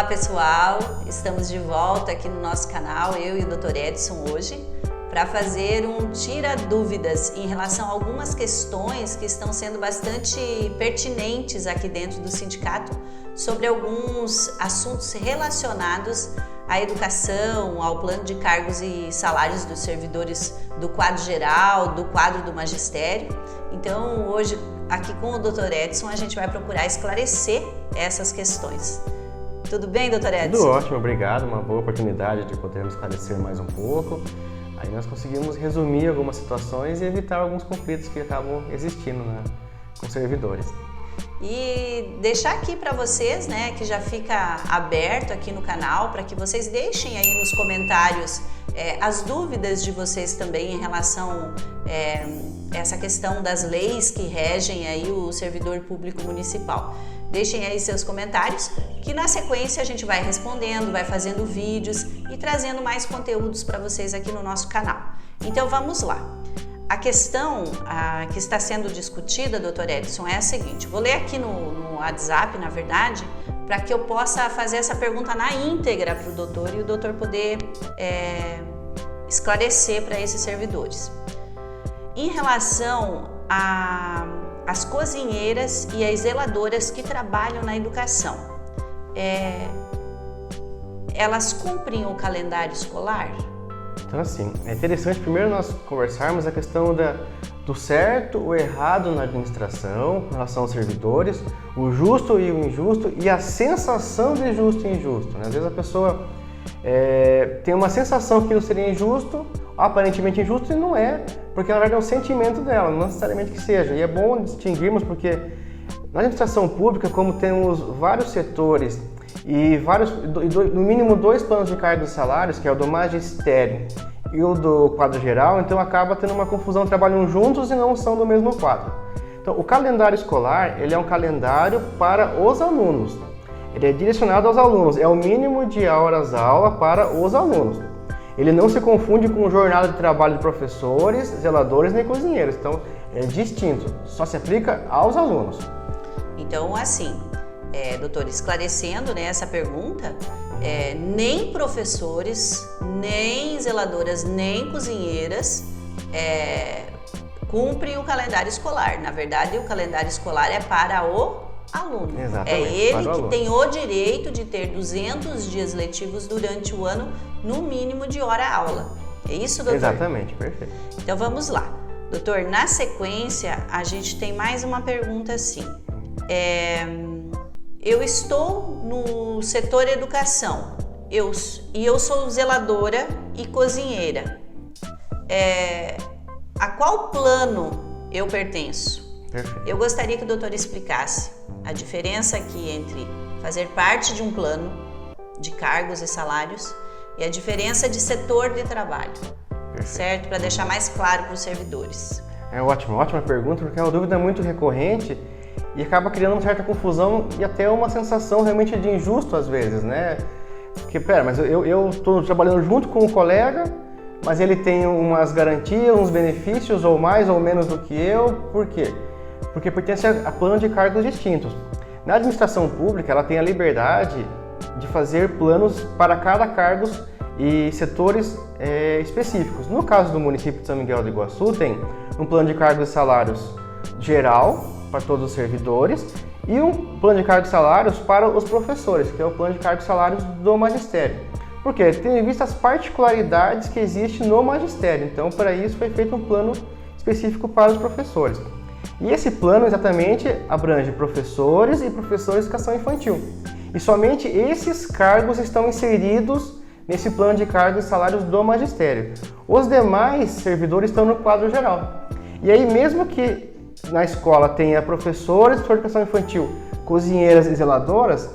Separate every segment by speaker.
Speaker 1: pessoal, estamos de volta aqui no nosso canal, eu e o Dr. Edson hoje, para fazer um tira dúvidas em relação a algumas questões que estão sendo bastante pertinentes aqui dentro do sindicato sobre alguns assuntos relacionados à educação, ao plano de cargos e salários dos servidores do quadro geral, do quadro do magistério. Então hoje aqui com o Dr. Edson a gente vai procurar esclarecer essas questões. Tudo bem, Dr. Edson?
Speaker 2: Tudo ótimo, obrigado. Uma boa oportunidade de podermos esclarecer mais um pouco. Aí nós conseguimos resumir algumas situações e evitar alguns conflitos que acabam existindo com servidores.
Speaker 1: E deixar aqui para vocês, né, que já fica aberto aqui no canal, para que vocês deixem aí nos comentários as dúvidas de vocês também em relação a essa questão das leis que regem aí o servidor público municipal. Deixem aí seus comentários, que na sequência a gente vai respondendo, vai fazendo vídeos e trazendo mais conteúdos para vocês aqui no nosso canal. Então vamos lá. A questão que está sendo discutida, Dr. Edson, é a seguinte. Vou ler aqui no WhatsApp, na verdade, para que eu possa fazer essa pergunta na íntegra para o doutor e o doutor poder esclarecer para esses servidores. Em relação às cozinheiras e as zeladoras que trabalham na educação, elas cumprem o calendário escolar?
Speaker 2: Então assim, é interessante primeiro nós conversarmos a questão do certo ou errado na administração em relação aos servidores, o justo e o injusto e a sensação de justo e injusto, né? Às vezes a pessoa tem uma sensação que aquilo seria injusto, aparentemente injusto, e não é, porque na verdade é um sentimento dela, não necessariamente que seja. E é bom distinguirmos porque na administração pública, como temos vários setores e no mínimo dois planos de cargos e salários, que é o do magistério e o do quadro geral, então acaba tendo uma confusão, trabalham juntos e não são do mesmo quadro. Então o calendário escolar, ele é um calendário para os alunos, ele é direcionado aos alunos, é o mínimo de horas-aula para os alunos. Ele não se confunde com jornada de trabalho de professores, zeladores nem cozinheiros, então é distinto, só se aplica aos alunos.
Speaker 1: Então assim, doutor, esclarecendo, né, essa pergunta, nem professores, nem zeladoras, nem cozinheiras cumprem o calendário escolar. Na verdade, o calendário escolar é para o aluno.
Speaker 2: Exatamente,
Speaker 1: é ele que tem o direito de ter 200 dias letivos durante o ano, no mínimo de hora-aula. É isso, doutor?
Speaker 2: Exatamente, perfeito.
Speaker 1: Então vamos lá. Doutor, na sequência, a gente tem mais uma pergunta assim. Eu estou no setor educação, eu sou zeladora e cozinheira. A qual plano eu pertenço?
Speaker 2: Perfeito.
Speaker 1: Eu gostaria que o doutor explicasse a diferença aqui entre fazer parte de um plano de cargos e salários e a diferença de setor de trabalho. Perfeito. Certo? Para deixar mais claro para os servidores.
Speaker 2: Ótima pergunta, porque é uma dúvida muito recorrente e acaba criando uma certa confusão e até uma sensação realmente de injusto às vezes, né? Porque, mas eu estou trabalhando junto com um colega, mas ele tem umas garantias, uns benefícios, ou mais ou menos do que eu, por quê? Porque pertence a planos de cargos distintos. Na administração pública, ela tem a liberdade de fazer planos para cada cargo e setores específicos. No caso do município de São Miguel do Iguaçu, tem um plano de cargos e salários geral para todos os servidores e um plano de cargos e salários para os professores, que é o plano de cargos e salários do magistério. Por quê? Tendo em vista as particularidades que existem no magistério, então para isso foi feito um plano específico para os professores. E esse plano exatamente abrange professores e professores de educação infantil. E somente esses cargos estão inseridos nesse plano de cargos e salários do magistério. Os demais servidores estão no quadro geral. E aí, mesmo que na escola tenha professores de educação infantil, cozinheiras e zeladoras,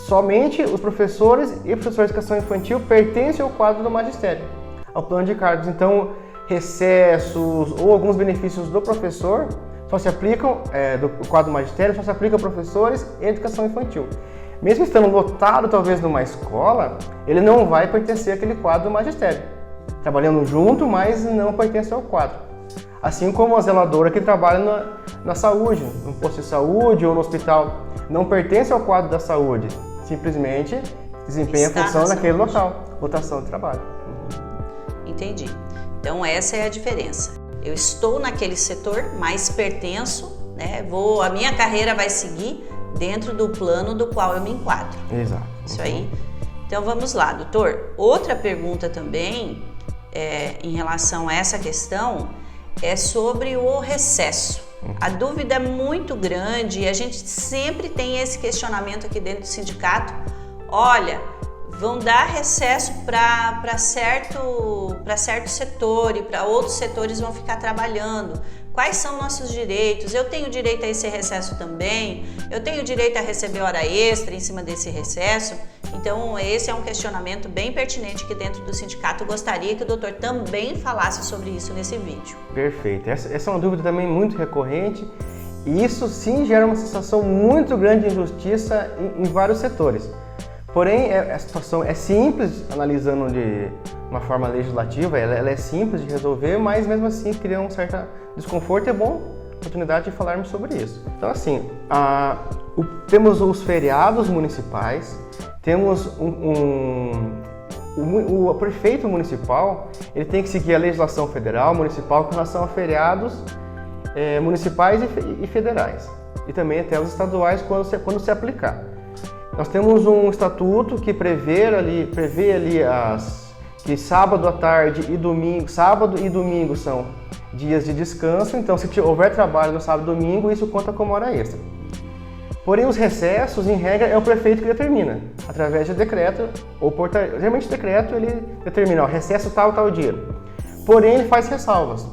Speaker 2: somente os professores e professores de educação infantil pertencem ao quadro do magistério, ao plano de cargos. Então, recessos ou alguns benefícios do professor só se aplicam, do quadro do magistério, só se aplicam a professores e educação infantil. Mesmo estando lotado talvez numa escola, ele não vai pertencer àquele quadro do magistério. Trabalhando junto, mas não pertence ao quadro. Assim como a zeladora que trabalha na saúde, no posto de saúde ou no hospital, não pertence ao quadro da saúde, simplesmente desempenha a função naquele local, rotação de trabalho.
Speaker 1: Entendi. Então essa é a diferença. Eu estou naquele setor, mas pertenço, né? A minha carreira vai seguir dentro do plano do qual eu me enquadro.
Speaker 2: Exato.
Speaker 1: Isso aí. Então vamos lá, doutor. Outra pergunta também em relação a essa questão é sobre o recesso. A dúvida é muito grande e a gente sempre tem esse questionamento aqui dentro do sindicato. Olha, vão dar recesso para certo setor e para outros setores vão ficar trabalhando. Quais são nossos direitos? Eu tenho direito a esse recesso também? Eu tenho direito a receber hora extra em cima desse recesso? Então, esse é um questionamento bem pertinente aqui dentro do sindicato. Eu gostaria que o doutor também falasse sobre isso nesse vídeo.
Speaker 2: Perfeito. Essa é uma dúvida também muito recorrente e isso sim gera uma sensação muito grande de injustiça em vários setores. Porém, a situação é simples, analisando de uma forma legislativa, ela é simples de resolver, mas mesmo assim cria um certo desconforto e é bom a oportunidade de falarmos sobre isso. Então, assim, temos os feriados municipais, temos o prefeito municipal, ele tem que seguir a legislação federal, municipal, com relação a feriados municipais e federais, e também até os estaduais quando se aplicar. Nós temos um estatuto que prevê ali que sábado à tarde e domingo, sábado e domingo são dias de descanso, então se houver trabalho no sábado e domingo, isso conta como hora extra. Porém, os recessos, em regra, é o prefeito que determina, através de decreto ou portaria. Geralmente, decreto ele determina, recesso tal dia. Porém, ele faz ressalvas.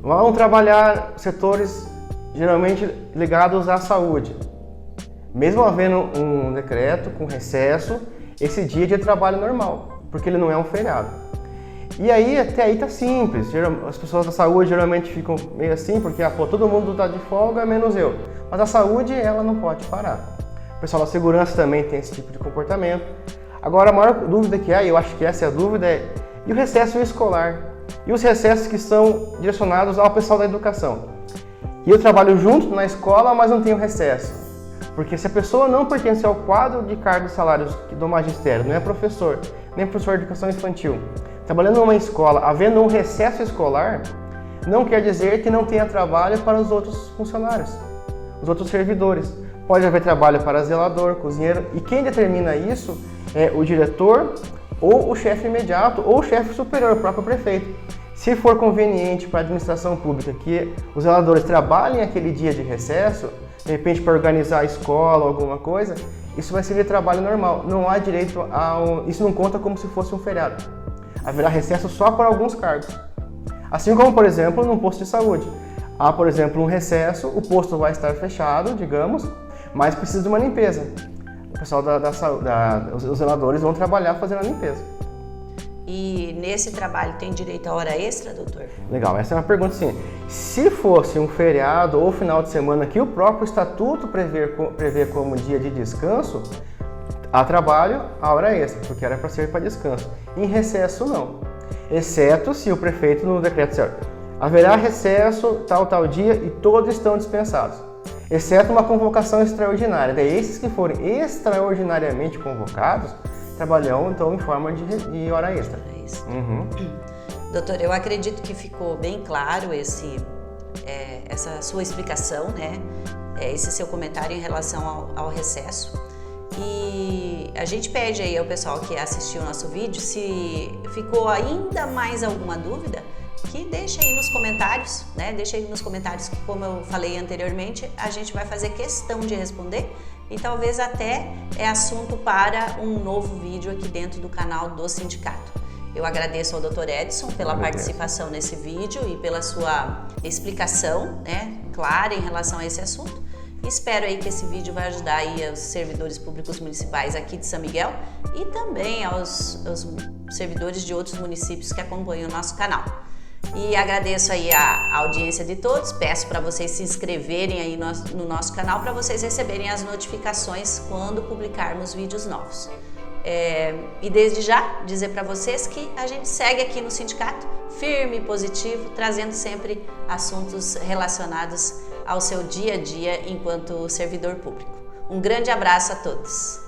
Speaker 2: Vão trabalhar setores geralmente ligados à saúde. Mesmo havendo um decreto com recesso, esse dia é de trabalho normal, porque ele não é um feriado. E aí, até aí tá simples. As pessoas da saúde geralmente ficam meio assim, porque todo mundo tá de folga, menos eu. Mas a saúde, ela não pode parar. O pessoal da segurança também tem esse tipo de comportamento. Agora, a maior dúvida que há, e eu acho que essa é a dúvida, e o recesso escolar? E os recessos que são direcionados ao pessoal da educação? E eu trabalho junto na escola, mas não tenho recesso. Porque se a pessoa não pertence ao quadro de cargos e salários do magistério, não é professor, nem professor de educação infantil, trabalhando numa escola, havendo um recesso escolar, não quer dizer que não tenha trabalho para os outros funcionários, os outros servidores. Pode haver trabalho para zelador, cozinheiro, e quem determina isso é o diretor ou o chefe imediato ou o chefe superior, o próprio prefeito. Se for conveniente para a administração pública que os zeladores trabalhem aquele dia de recesso, de repente para organizar a escola ou alguma coisa, isso vai ser de trabalho normal. Não há direito isso não conta como se fosse um feriado. Haverá recesso só para alguns cargos. Assim como, por exemplo, num posto de saúde. Há, por exemplo, um recesso, o posto vai estar fechado, digamos, mas precisa de uma limpeza. O pessoal os zeladores vão trabalhar fazendo a limpeza.
Speaker 1: E nesse trabalho tem direito a hora extra, doutor?
Speaker 2: Legal, essa é uma pergunta sim. Se fosse um feriado ou final de semana que o próprio estatuto prevê como dia de descanso, há trabalho, a hora extra, porque era para ser para descanso. Em recesso, não. Exceto se o prefeito no decreto disser, haverá recesso tal dia e todos estão dispensados. Exceto uma convocação extraordinária. Daí esses que forem extraordinariamente convocados, trabalham então em forma de hora extra. Uhum.
Speaker 1: Doutor, eu acredito que ficou bem claro essa sua explicação, né? Esse seu comentário em relação ao recesso. E a gente pede aí ao pessoal que assistiu o nosso vídeo, se ficou ainda mais alguma dúvida, que deixa aí nos comentários, né? Deixa aí nos comentários que, como eu falei anteriormente, a gente vai fazer questão de responder. E talvez até é assunto para um novo vídeo aqui dentro do canal do sindicato. Eu agradeço ao Dr. Edson pela participação nesse vídeo e pela sua explicação, né, clara em relação a esse assunto. E espero aí que esse vídeo vai ajudar aí os servidores públicos municipais aqui de São Miguel e também aos servidores de outros municípios que acompanham o nosso canal. E agradeço aí a audiência de todos, peço para vocês se inscreverem aí no nosso canal para vocês receberem as notificações quando publicarmos vídeos novos. E desde já dizer para vocês que a gente segue aqui no sindicato firme e positivo, trazendo sempre assuntos relacionados ao seu dia a dia enquanto servidor público. Um grande abraço a todos!